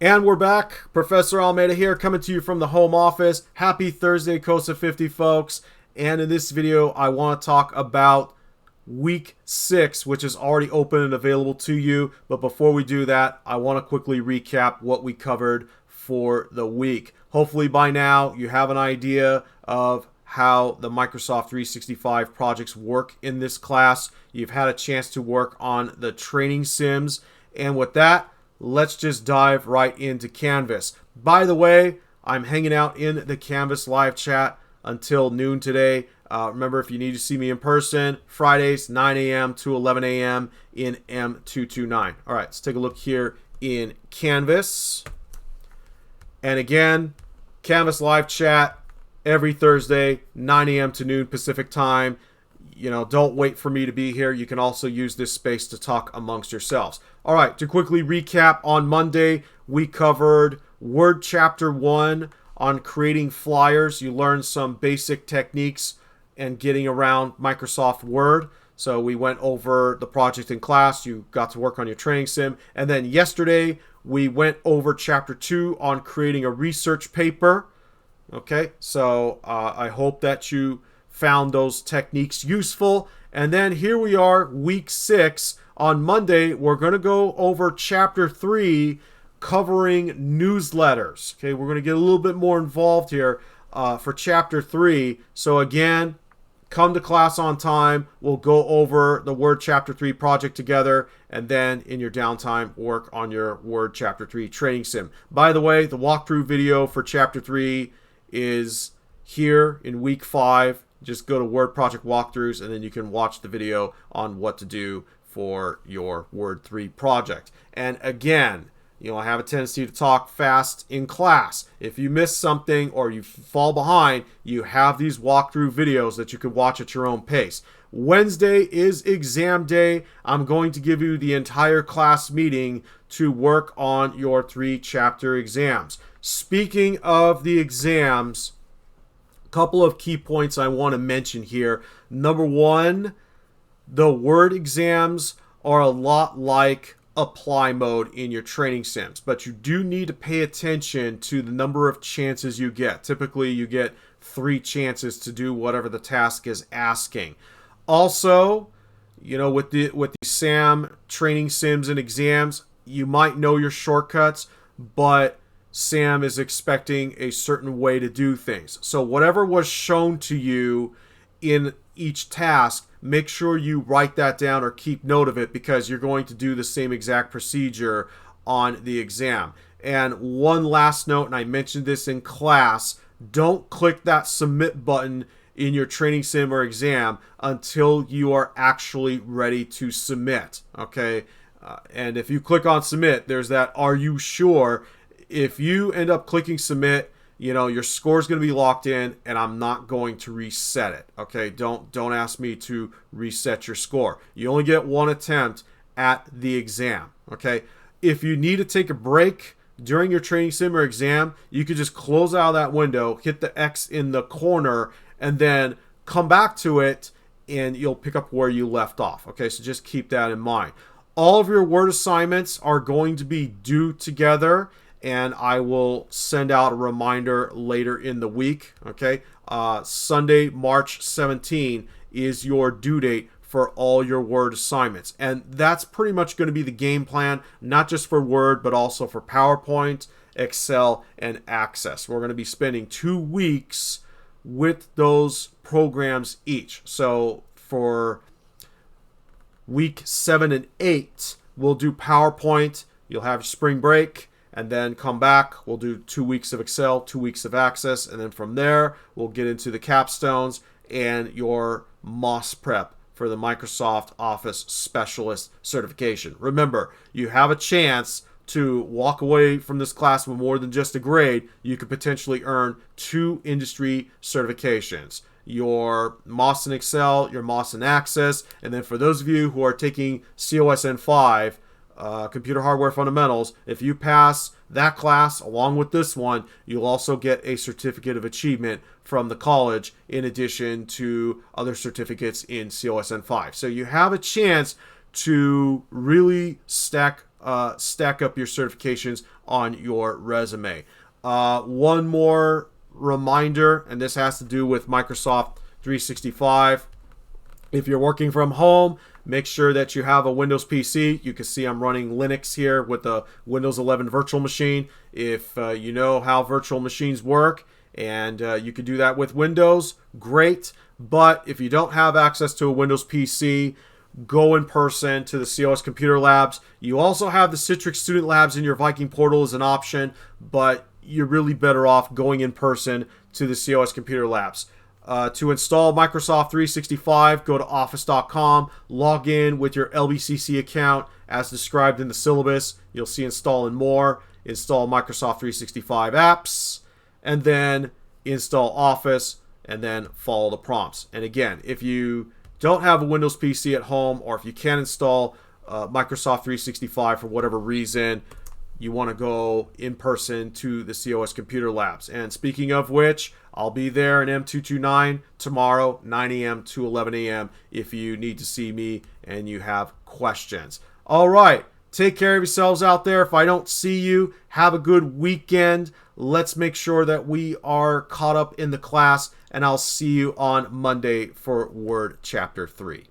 And we're back. Professor Almeida here, coming to you from the home office. Happy Thursday, COSA 50 folks. And in this video, I want to talk about week 6, which is already open and available to you. But before we do that, I want to quickly recap what we covered for the week. Hopefully by now, you have an idea of how the Microsoft 365 projects work in this class. You've had a chance to work on the training sims. And with that, let's just dive right into Canvas. By the way, I'm hanging out in the Canvas live chat until noon today. Remember, if you need to see me in person, Fridays, 9 a.m. to 11 a.m. in M229. All right, let's take a look here in Canvas. And again, Canvas live chat every Thursday, 9 a.m. to noon Pacific time. You know, don't wait for me to be here. You can also use this space to talk amongst yourselves. All right, to quickly recap, on Monday, we covered Word Chapter 1 on creating flyers. You learned some basic techniques and getting around Microsoft Word. So we went over the project in class. You got to work on your training sim. And then yesterday, we went over Chapter 2 on creating a research paper. Okay, so I hope that you found those techniques useful. And then here we are, week 6. On Monday, we're going to go over Chapter 3, covering newsletters. Okay, we're going to get a little bit more involved here for Chapter 3. So again, come to class on time. We'll go over the Word Chapter 3 project together, and then in your downtime, work on your Word Chapter 3 training sim. By the way, the walkthrough video for Chapter 3 is here in week 5. Just go to Word Project Walkthroughs, and then you can watch the video on what to do for your Word 3 project. And again, I have a tendency to talk fast in class. If you miss something or you fall behind, you have these walkthrough videos that you can watch at your own pace. Wednesday is exam day. I'm going to give you the entire class meeting to work on your 3-chapter exams. Speaking of the exams, couple of key points I want to mention here. Number 1, the Word exams are a lot like apply mode in your training sims, but you do need to pay attention to the number of chances you get. Typically, you get 3 chances to do whatever the task is asking. Also, with the SAM training sims and exams, you might know your shortcuts, but SAM is expecting a certain way to do things. So whatever was shown to you in each task, make sure you write that down or keep note of it, because you're going to do the same exact procedure on the exam. And one last note, and I mentioned this in class, don't click that submit button in your training sim or exam until you are actually ready to submit. Okay? And if you click on submit, there's that "are you sure?" If you end up clicking submit, your score is going to be locked in, and I'm not going to reset it. Okay, don't ask me to reset your score. You only get one attempt at the exam. Okay, if you need to take a break during your training sim or exam, you could just close out of that window, hit the X in the corner, and then come back to it, and you'll pick up where you left off. Okay, so just keep that in mind. All of your Word assignments are going to be due together, and I will send out a reminder later in the week. Okay, Sunday, March 17 is your due date for all your Word assignments. And that's pretty much going to be the game plan, not just for Word, but also for PowerPoint, Excel, and Access. We're going to be spending 2 weeks with those programs each. So for week 7 and 8, we'll do PowerPoint. You'll have spring break, and then come back. We'll do 2 weeks of Excel, 2 weeks of Access, and then from there, we'll get into the capstones and your MOS prep for the Microsoft Office Specialist certification. Remember, you have a chance to walk away from this class with more than just a grade. You could potentially earn 2 industry certifications: your MOS in Excel, your MOS in Access, and then for those of you who are taking COSN 5, Computer Hardware Fundamentals, if you pass that class along with this one, you'll also get a certificate of achievement from the college in addition to other certificates in COSN 5. So you have a chance to really stack stack up your certifications on your resume. One more reminder, and this has to do with Microsoft 365. If you're working from home, make sure that you have a Windows PC. You can see I'm running Linux here with the Windows 11 virtual machine. If you know how virtual machines work and you can do that with Windows, great. But if you don't have access to a Windows PC, go in person to the COS Computer Labs. You also have the Citrix Student Labs in your Viking portal as an option, but you're really better off going in person to the COS Computer Labs. To install Microsoft 365, go to office.com, log in with your LBCC account as described in the syllabus. You'll see install and more, install Microsoft 365 apps, and then install Office, and then follow the prompts. And again, if you don't have a Windows PC at home, or if you can't install Microsoft 365 for whatever reason, you want to go in person to the COS Computer Labs. And speaking of which, I'll be there in M229 tomorrow, 9 a.m. to 11 a.m. if you need to see me and you have questions. All right, take care of yourselves out there. If I don't see you, have a good weekend. Let's make sure that we are caught up in the class, and I'll see you on Monday for Word Chapter 3.